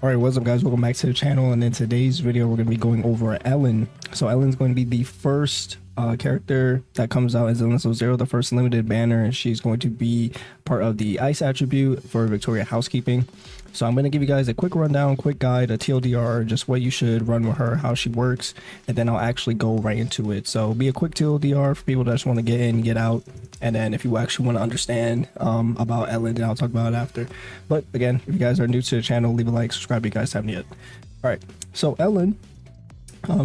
All right, what's up, guys? Welcome back to the channel. And in today's video, we're going to be going over Ellen. So Ellen's going to be the first character that comes out as Zenless 0, the first limited banner, and she's going to be part of the ice attribute for Victoria housekeeping. So I'm going to give you guys a quick rundown, quick guide, a TLDR, just what you should run with her, how she works, and then I'll actually go right into it. So be a quick TLDR for people that just want to get in, get out, and then if you actually want to understand about Ellen, then I'll talk about it after. But again, if you guys are new to the channel, leave a like, subscribe if you guys haven't yet. All right, so Ellen,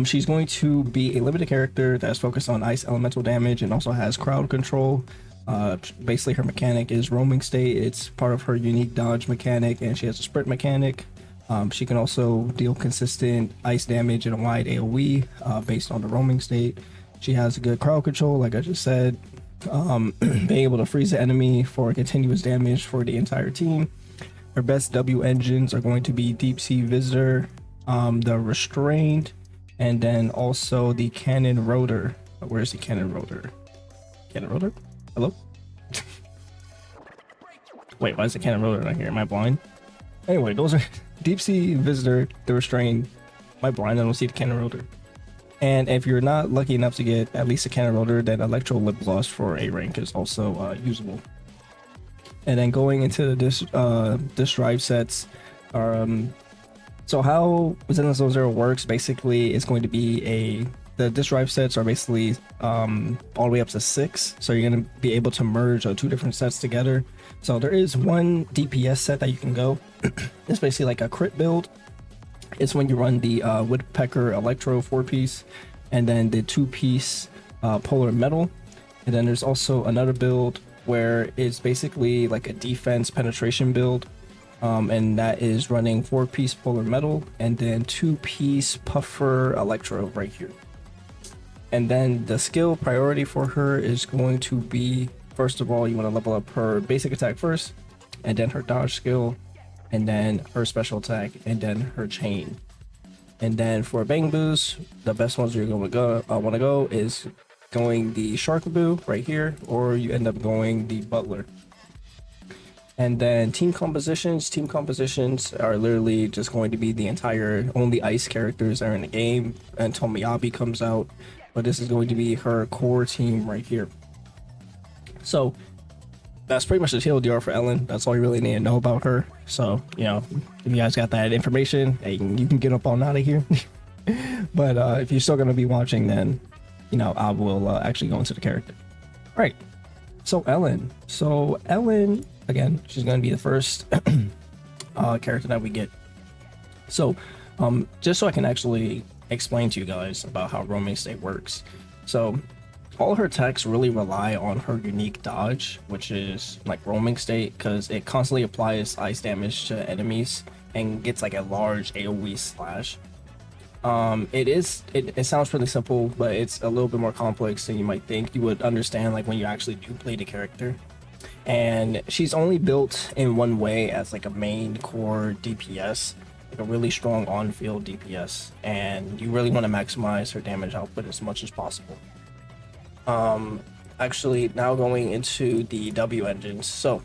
she's going to be a limited character that's focused on ice elemental damage and also has crowd control. Basically her mechanic is roaming state. It's part of her unique dodge mechanic, and she has a sprint mechanic. She can also deal consistent ice damage in a wide AoE based on the roaming state. She has good crowd control, like I just said, being able to freeze the enemy for continuous damage for the entire team. Her best W engines are going to be Deep Sea Visitor, the Restrained, and then also the Cannon Rotor. Where's the Cannon Rotor? Cannon Rotor? Hello? Wait, why is the Cannon Rotor not here? Am I blind? Anyway, those are Deep Sea Visitor, the Restrained. Am I blind? I don't see the Cannon Rotor. And if you're not lucky enough to get at least a Cannon Rotor, then Electro Lip Gloss for A rank is also usable. And then going into this drive sets are so how Zenless 0 works basically is going to be the disk drive sets are basically all the way up to 6, so you're going to be able to merge two different sets together. So there is one DPS set that you can go. It's basically like a crit build. It's when you run the Woodpecker Electro 4-piece and then the 2-piece Polar Metal. And then there's also another build where it's basically like a defense penetration build, and that is running 4-piece Polar Metal and then 2-piece Puffer Electro right here. And then the skill priority for her is going to be, first of all, you want to level up her basic attack first, and then her dodge skill, and then her special attack, and then her chain. And then for Bangboos, the best ones you're going to want to go is going the Sharkboo right here, or you end up going the Butler. And then team compositions are literally just going to be the entire only ice characters that are in the game until Miyabi comes out, but this is going to be her core team right here. So that's pretty much the TLDR for Ellen. That's all you really need to know about her. So, you know, if you guys got that information, hey, you can get up on out of here. But if you're still going to be watching, then, you know, I will actually go into the character. All right. So Ellen, again, she's going to be the first character that we get. So just so I can actually explain to you guys about how roaming state works. So all her attacks really rely on her unique dodge, which is like roaming state, because it constantly applies ice damage to enemies and gets like a large AoE slash. It sounds pretty simple, but it's a little bit more complex than you might think. You would understand like when you actually do play the character. And she's only built in one way as like a main core DPS, like a really strong on-field DPS, and you really want to maximize her damage output as much as possible. Actually, now going into the W engines. So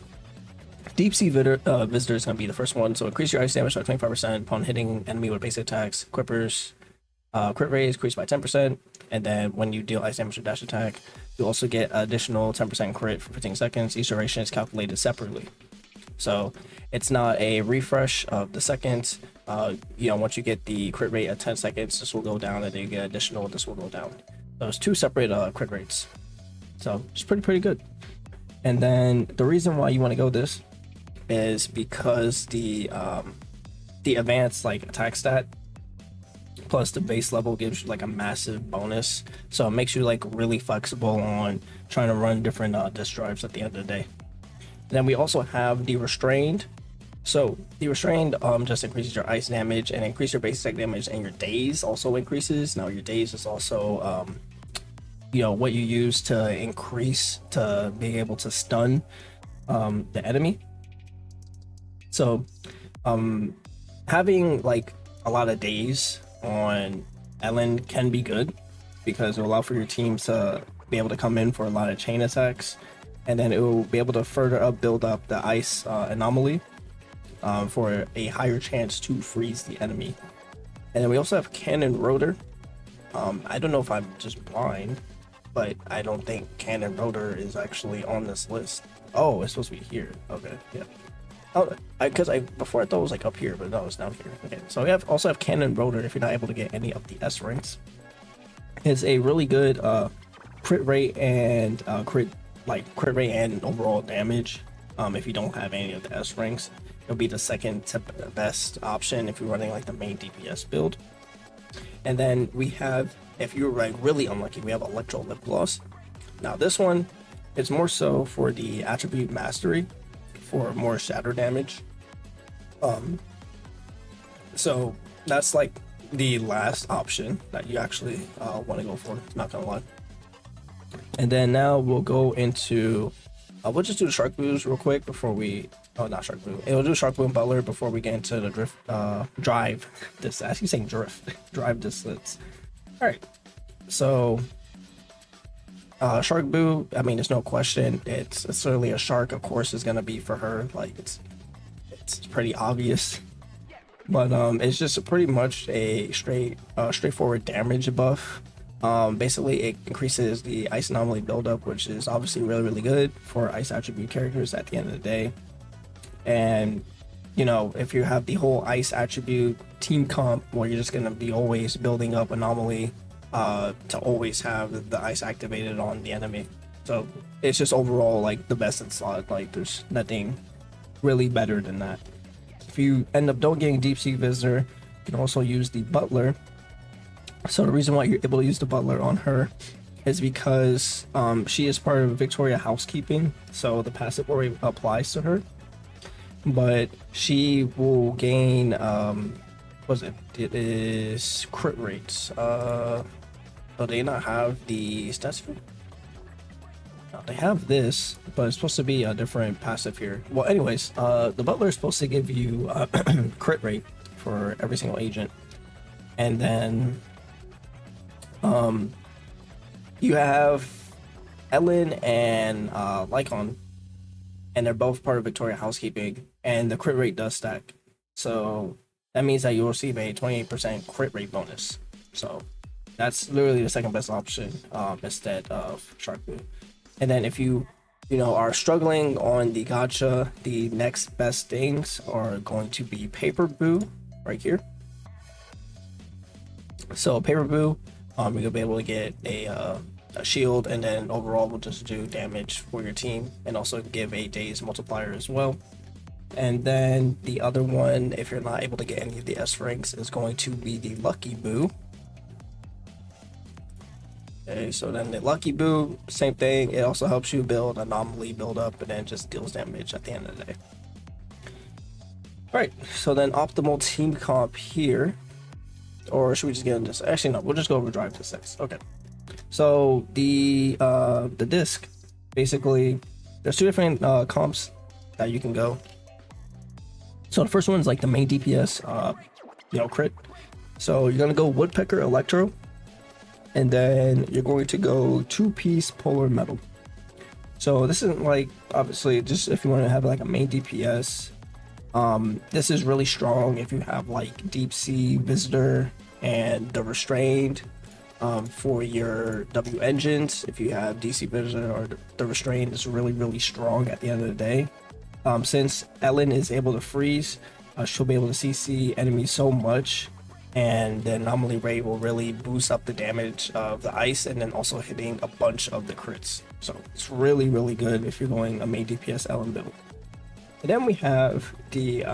Deep Sea Visitor is going to be the first one. So increase your ice damage by 25% upon hitting enemy with basic attacks. Quippers, crit rate is increased by 10%. And then when you deal ice damage with dash attack, you also get additional 10% crit for 15 seconds. Each duration is calculated separately. So it's not a refresh of the seconds. You know, once you get the crit rate at 10 seconds, this will go down, and then you get additional, this will go down. Those two separate crit rates. So it's pretty good. And then the reason why you want to go this is because the advanced like attack stat plus the base level gives you like a massive bonus, so it makes you like really flexible on trying to run different disk drives at the end of the day. Then we also have the Restrained. So the Restrained just increases your ice damage and increase your basic attack damage, and your daze also increases. Now your daze is also you know, what you use to increase to being able to stun the enemy. So having like a lot of days on Ellen can be good, because it will allow for your team to be able to come in for a lot of chain attacks, and then it will be able to further build up the ice anomaly. for a higher chance to freeze the enemy. And then we also have Cannon Rotor. I don't know if I'm just blind, but I don't think Cannon Rotor is actually on this list. Oh, it's supposed to be here. Okay, yeah. Oh, because before I thought it was like up here, but no, it's down here. Okay, so we also have Cannon Rotor if you're not able to get any of the S ranks. It's a really good crit rate and crit rate and overall damage. If you don't have any of the S ranks, it'll be the second to best option if you're running like the main DPS build. And then we have, if you're like really unlucky, we have Electro Lip Gloss. Now this one, it's more so for the attribute mastery for more shatter damage. So that's like the last option that you actually want to go for, not gonna lie. And then now we'll go into we'll just do the Sharkboos real quick before we not Sharkboo. We'll do Sharkboo and Butler before we get into the drive this. I keep saying drift. Drive distance. All right. So Sharkboo, I mean, there's no question. It's certainly a shark. Of course, is gonna be for her. Like it's pretty obvious. But it's just pretty much a straightforward damage buff. Basically, it increases the ice anomaly buildup, which is obviously really good for ice attribute characters at the end of the day. And you know, if you have the whole ice attribute team comp where you're just gonna be always building up anomaly to always have the ice activated on the enemy, so it's just overall like the best in slot. Like there's nothing really better than that. If you end up don't getting Deep Sea Visitor, you can also use the Butler. So the reason why you're able to use the Butler on her is because she is part of Victoria Housekeeping, so the passive already applies to her. But she will gain it is crit rates. Do they not have the stats for? No, they have this, but it's supposed to be a different passive here. Well, anyways, the Butler is supposed to give you crit rate for every single agent, and then you have Ellen and Lycon, and they're both part of Victoria Housekeeping, and the crit rate does stack. So that means that you'll receive a 28% crit rate bonus. So that's literally the second best option instead of Sharkboo. And then if you are struggling on the gacha, the next best things are going to be Paperboo right here. So Paperboo, you're gonna be able to get a shield, and then overall will just do damage for your team and also give a daze multiplier as well. And then the other one, if you're not able to get any of the S ranks, is going to be the Lucky Boo. Okay, so then the Lucky Boo, same thing. It also helps you build anomaly build up, and then just deals damage at the end of the day. All right, so then optimal team comp here, or should we just get into this? Actually, no, we'll just go over drive to 6. Okay. So the disc, basically, there's two different comps that you can go. So the first one is like the main DPS, crit. So you're gonna go Woodpecker Electro, and then you're going to go 2-piece Polar Metal. So this isn't like, obviously, just if you want to have like a main DPS. This is really strong if you have like Deep Sea Visitor and the Restrained. For your WEngines, if you have DC Visitor or the Restrained, is really strong at the end of the day. Since Ellen is able to freeze, she'll be able to CC enemies so much, and the anomaly rate will really boost up the damage of the ice, and then also hitting a bunch of the crits. So it's really good if you're going a main DPS Ellen build. And then we have the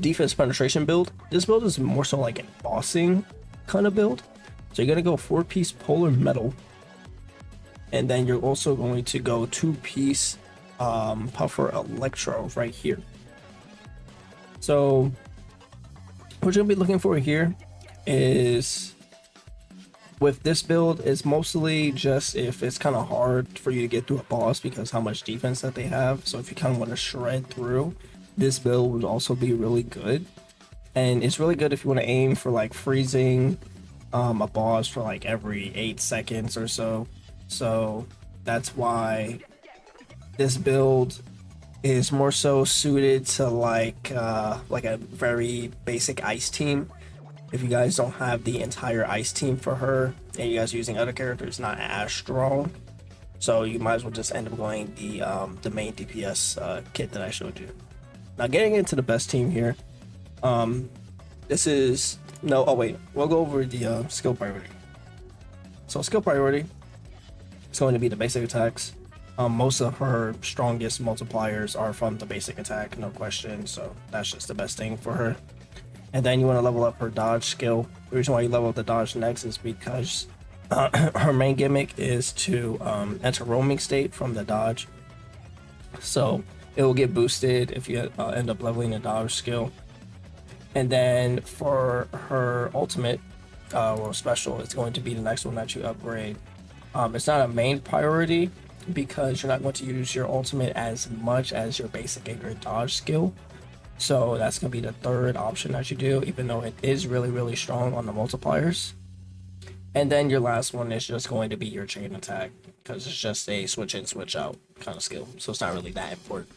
defense penetration build. This build is more so like a bossing kind of build. So you're gonna go 4-piece Polar Metal, and then you're also going to go 2-piece Puffer Electro right here. So what you're gonna be looking for here is, with this build, is mostly just if it's kind of hard for you to get through a boss because how much defense that they have. So if you kind of want to shred through, this build would also be really good. And it's really good if you want to aim for like freezing a boss for like every 8 seconds or so. So that's why this build is more so suited to like a very basic ice team. If you guys don't have the entire ice team for her and you guys are using other characters not as strong, so you might as well just end up going the main DPS kit that I showed you. Now getting into the best team here, this is no. Oh wait, we'll go over the skill priority. So skill priority is going to be the basic attacks. Most of her strongest multipliers are from the basic attack, no question. So that's just the best thing for her. And then you want to level up her dodge skill. The reason why you level up the dodge next is because her main gimmick is to enter roaming state from the dodge. So it will get boosted if you end up leveling the dodge skill. And then for her ultimate or special, it's going to be the next one that you upgrade. It's not a main priority because you're not going to use your ultimate as much as your basic and your dodge skill. So that's going to be the third option that you do, even though it is really, really strong on the multipliers. And then your last one is just going to be your chain attack because it's just a switch in, switch out kind of skill. So it's not really that important.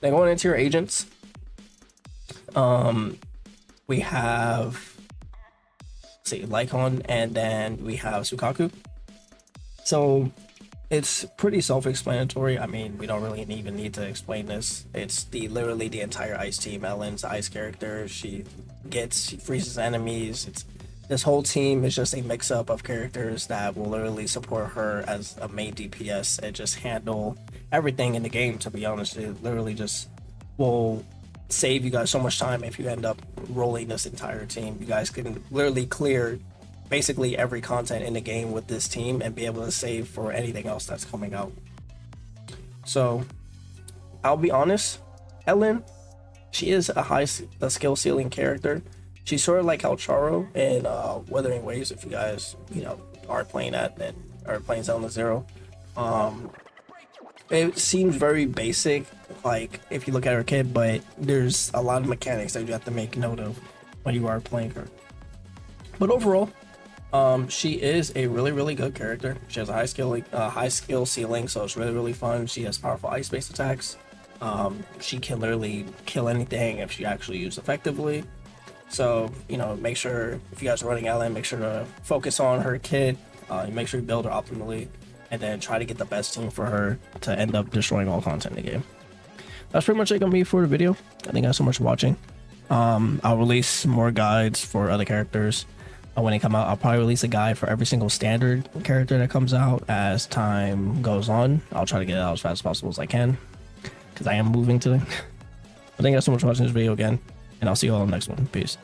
Then going into your agents, we have, let's see, Lycon, and then we have Sukaku. So it's pretty self-explanatory. I mean, we don't really even need to explain this. It's literally the entire ice team. Ellen's the ice character. She freezes enemies. This whole team is just a mix-up of characters that will literally support her as a main DPS and just handle everything in the game, to be honest. It literally just will save you guys so much time if you end up rolling this entire team. You guys can literally clear basically every content in the game with this team and be able to save for anything else that's coming out. So I'll be honest, Ellen, she is a skill ceiling character. She's sort of like Charo in Wuthering Waves, if you guys are playing that and are playing Zenless 0. It seems very basic, like if you look at her kit, but there's a lot of mechanics that you have to make note of when you are playing her. But overall, she is a really, really good character. She has a high skill ceiling, so it's really, really fun. She has powerful ice-based attacks. She can literally kill anything if she actually used effectively. So, make sure if you guys are running Ellen, make sure to focus on her kit. Make sure you build her optimally, and then try to get the best team for her to end up destroying all content in the game. That's pretty much it gonna be for the video. I thank you guys so much for watching. I'll release more guides for other characters when they come out. I'll probably release a guide for every single standard character that comes out as time goes on. I'll try to get it out as fast as possible as I can because I am moving today. Thank you guys so much for watching this video again, and I'll see you all in the next one. Peace.